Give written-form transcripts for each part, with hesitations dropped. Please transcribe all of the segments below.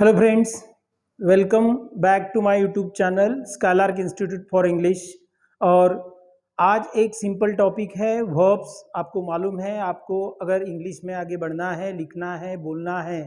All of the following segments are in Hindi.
Hello friends, welcome back to my YouTube channel Skylark institute for English. और आज एक सिंपल टॉपिक है वर्ब्स। आपको मालूम है, आपको अगर इंग्लिश में आगे बढ़ना है, लिखना है, बोलना है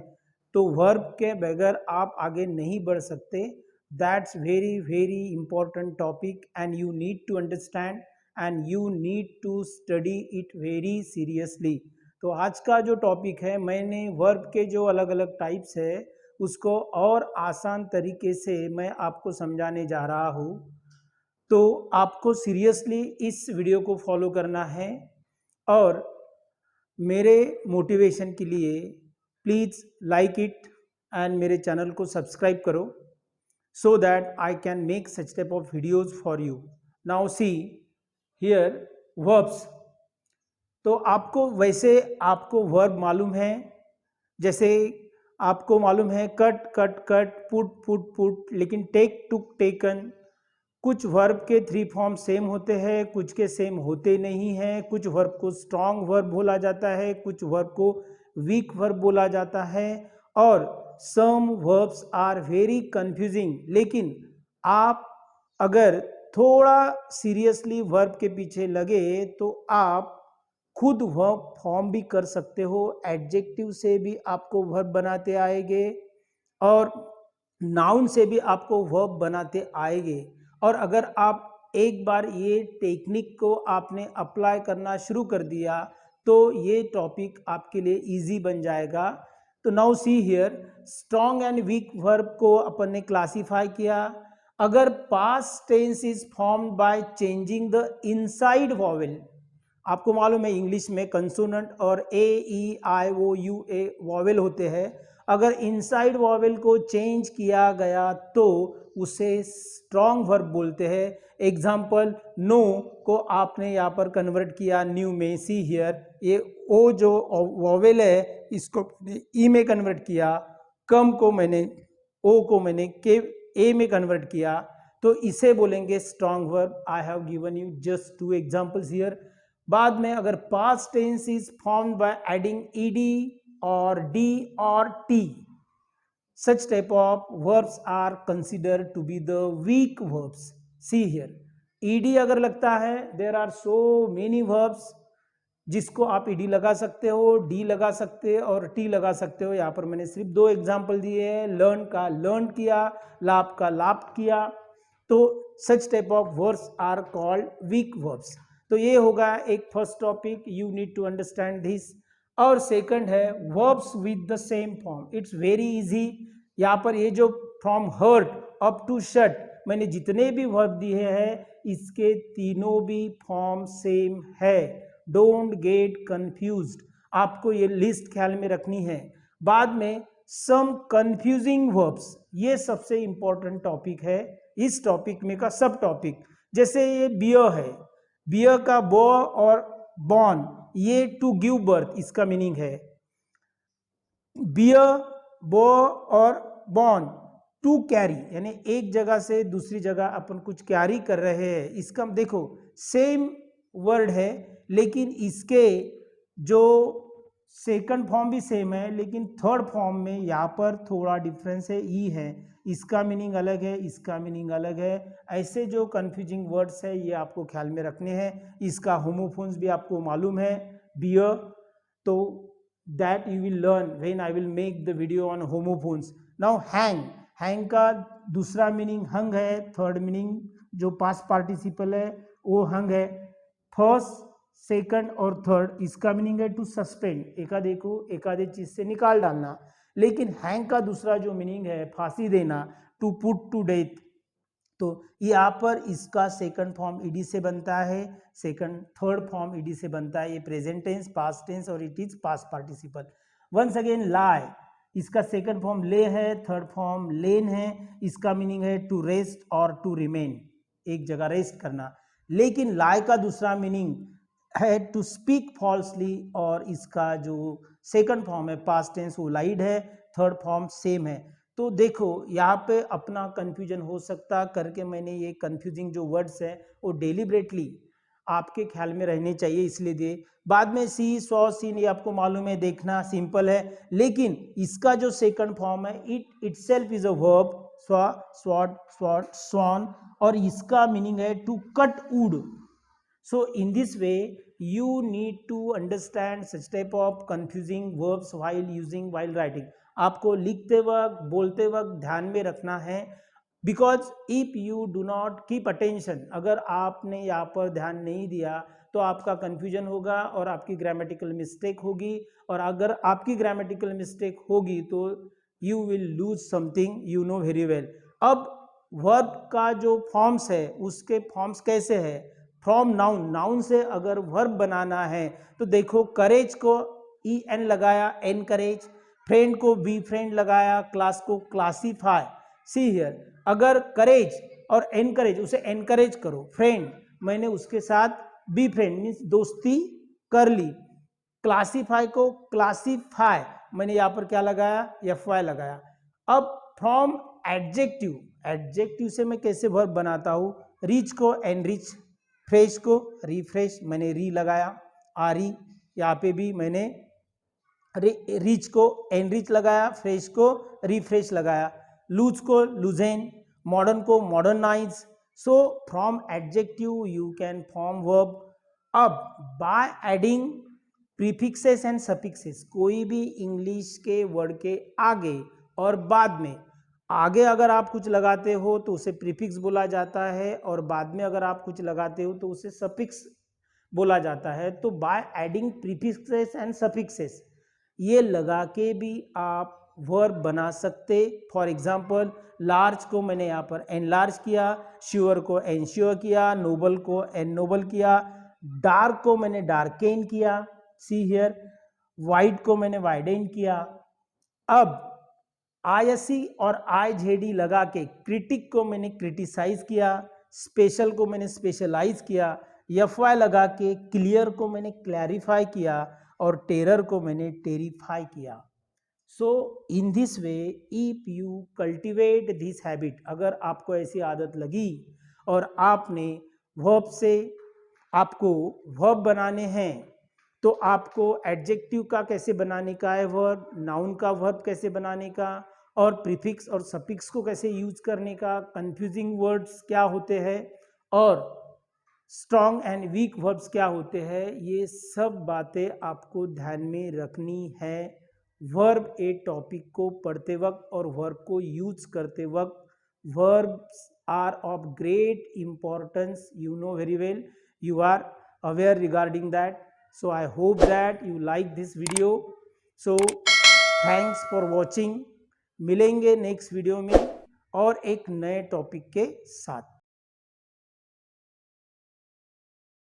तो वर्ब के बगैर आप आगे नहीं बढ़ सकते। That's very very important topic and you need to understand and you need to study it very seriously. तो आज का जो टॉपिक है, मैंने वर्ब के जो अलग अलग टाइप्स है उसको और आसान तरीके से मैं आपको समझाने जा रहा हूँ। तो आपको सीरियसली इस वीडियो को फॉलो करना है और मेरे मोटिवेशन के लिए प्लीज़ लाइक इट एंड मेरे चैनल को सब्सक्राइब करो so that I can make such type of videos for you. Now see here verbs. तो आपको वैसे आपको वर्ब मालूम है, जैसे आपको मालूम है cut cut cut, put put put, लेकिन टेक टुक टेकन। कुछ वर्ब के थ्री फॉर्म सेम होते हैं, कुछ के सेम होते नहीं हैं। कुछ वर्ब को स्ट्रॉन्ग वर्ब बोला जाता है, कुछ वर्ब को वीक वर्ब बोला जाता है। और some verbs are very confusing. लेकिन आप अगर थोड़ा सीरियसली वर्ब के पीछे लगे तो आप खुद वर्ब फॉर्म भी कर सकते हो। एडजेक्टिव से भी आपको वर्ब बनाते आएंगे और नाउन से भी आपको वर्ब बनाते आएंगे। और अगर आप एक बार ये टेक्निक को आपने अप्लाई करना शुरू कर दिया तो ये टॉपिक आपके लिए इजी बन जाएगा। तो now see here, strong and weak verb को अपन ने क्लासीफाई किया। अगर past tense is formed by changing the inside vowel, आपको मालूम है इंग्लिश में कंसोनेंट और ए ई आई ओ यू ए वॉवेल होते हैं। अगर इनसाइड वॉवेल को चेंज किया गया तो उसे स्ट्रॉन्ग वर्ब बोलते हैं। एग्जाम्पल, नो को आपने यहाँ पर कन्वर्ट किया न्यू में। सी हियर, ये ओ जो वॉवेल है इसको ई में कन्वर्ट किया। कम को मैंने ओ को मैंने के ए में कन्वर्ट किया, तो इसे बोलेंगे strong verb. I have given you just two examples here. बाद में अगर past tense is formed by adding E D और डी और T, such type of verbs are considered to be the weak verbs. See here, ed अगर लगता है, there are so many verbs जिसको आप ed लगा सकते हो, d लगा सकते हो और t लगा सकते हो। यहाँ पर मैंने सिर्फ दो एग्जाम्पल दिए हैं, लर्न का लर्न किया, लाप का लाप किया। तो such type of verbs are called weak verbs. तो ये होगा एक first topic, you need to understand this. और सेकंड है verbs with the same form. It's very easy. यहाँ पर ये जो from hurt up to shut, मैंने जितने भी वर्ब दिए हैं इसके तीनों भी फॉर्म सेम है। डोंट गेट कंफ्यूज्ड, आपको ये लिस्ट ख्याल में रखनी है। बाद में सम कंफ्यूजिंग वर्ब्स, ये सबसे इंपॉर्टेंट टॉपिक है इस टॉपिक में का सब टॉपिक। जैसे ये बियर है, बियर का बो और बॉर्न, ये टू गिव बर्थ इसका मीनिंग है। बियर, बो और बॉर्न, टू कैरी, यानी एक जगह से दूसरी जगह अपन कुछ कैरी कर रहे हैं। इसका देखो सेम वर्ड है लेकिन इसके जो सेकंड फॉर्म भी सेम है लेकिन थर्ड फॉर्म में यहाँ पर थोड़ा डिफरेंस है, ई है। इसका मीनिंग अलग है, इसका मीनिंग अलग है। ऐसे जो कंफ्यूजिंग वर्ड्स है ये आपको ख्याल में रखने हैं। इसका होमोफोन्स भी आपको मालूम है, बियर। तो that you will learn when I will make the video on homophones. Now hang, hang का दूसरा मीनिंग हंग है, थर्ड मीनिंग जो पास्ट पार्टिसिपल है वो हंग है। फर्स्ट, सेकंड और थर्ड इसका मीनिंग है टू सस्पेंड, एकादे को एकादे चीज से निकाल डालना। लेकिन हैंग का दूसरा जो मीनिंग है फांसी देना, टू पुट टू डेथ। तो यहाँ पर इसका सेकंड फॉर्म ईडी से बनता है, सेकंड थर्ड फॉर्म ईडी से बनता है। ये प्रेजेंट टेंस, पास्ट टेंस और it is past participle. Once again lie, इसका सेकंड फॉर्म ले है, थर्ड फॉर्म लेन है। इसका मीनिंग है टू रेस्ट और टू रिमेन, एक जगह रेस्ट करना। लेकिन लाई का दूसरा मीनिंग है टू स्पीक फॉल्सली और इसका जो सेकंड फॉर्म है पास्ट टेंस वो लाइड है, थर्ड फॉर्म सेम है। तो देखो यहाँ पे अपना कंफ्यूजन हो सकता करके मैंने ये कंफ्यूजिंग जो वर्ड्स है वो डेलिबरेटली आपके ख्याल में रहने चाहिए, इसलिए दिए। बाद में सी, सॉ, सीन ये आपको मालूम है, देखना सिंपल है, लेकिन इसका जो सेकंड फॉर्म है it itself is a verb, saw, sawed, sawed, sawn, और इसका मीनिंग है to cut wood. So in this way you need to understand such type of confusing verbs while writing. आपको लिखते वक्त, बोलते वक्त ध्यान में रखना है, because if you do not keep attention, अगर आपने यहाँ पर ध्यान नहीं दिया तो आपका कंफ्यूजन होगा और आपकी ग्रामेटिकल मिस्टेक होगी, और अगर आपकी ग्रामेटिकल मिस्टेक होगी तो you will lose something you know very well. अब वर्ब का जो फॉर्म्स है उसके फॉर्म्स कैसे है? फ्रॉम नाउन, नाउन से अगर वर्ब बनाना है तो देखो, करेज को ई एन लगाया, एनकरेज, फ्रेंड को बी फ्रेंड लगाया, क्लास को क्लासीफाई। सी हियर, अगर करेज और एनकरेज, उसे एनकरेज करो, फ्रेंड मैंने उसके साथ बी फ्रेंड मीन्स दोस्ती कर ली, क्लासीफाई को क्लासीफाई मैंने यहाँ पर क्या लगाया, एफ वाई लगाया। अब फ्रॉम एडजेक्टिव, एडजेक्टिव से मैं कैसे वर्ब बनाता हूँ, रिच को एनरिच, फ्रेश को रिफ्रेश, मैंने री लगाया, आरी, यहाँ पे भी मैंने रिच को एनरिच लगाया, फ्रेश को रिफ्रेश लगाया, लूज को लूजेन, मॉडर्न को modernise. So from adjective you can form verb. अब by adding prefixes and suffixes, कोई भी इंग्लिश के वर्ड के आगे और बाद में, आगे अगर आप कुछ लगाते हो तो उसे प्रीफिक्स बोला जाता है, और बाद में अगर आप कुछ लगाते हो तो उसे सफिक्स बोला जाता है। तो bye adding prefixes and suffixes ये लगा के भी आप वर्ब बना सकते। फॉर एग्जांपल, लार्ज को मैंने यहाँ पर एनलार्ज किया, श्योर को एनश्योर किया, नोबल को एन नोबल किया, डार्क को मैंने डार्केन किया, सी हियर, वाइड को मैंने वाइडेन किया। अब आईएससी और आईजेडी लगा के क्रिटिक को मैंने क्रिटिसाइज किया, स्पेशल को मैंने स्पेशलाइज किया, एफवाई लगा के क्लियर को मैंने क्लैरिफाई किया, और टेरर को मैंने टेरिफाई किया। So in this way if you cultivate this habit, अगर आपको ऐसी आदत लगी और आपने वर्ब से आपको वर्ब बनाने हैं, तो आपको एडजेक्टिव का कैसे बनाने का है वर्ब, नाउन का वर्ब कैसे बनाने का, और प्रीफिक्स और सफिक्स को कैसे यूज करने का, कंफ्यूजिंग वर्ड्स क्या होते हैं, और स्ट्रॉन्ग एंड वीक वर्ब्स क्या होते हैं, ये सब बातें आपको ध्यान में रखनी है वर्ब ए टॉपिक को पढ़ते वक्त और वर्ब को यूज करते वक्त। Verbs are of great importance, you know very well, you are aware regarding that. So I hope that you like this video. So thanks for watching. मिलेंगे नेक्स्ट वीडियो में और एक नए टॉपिक के साथ।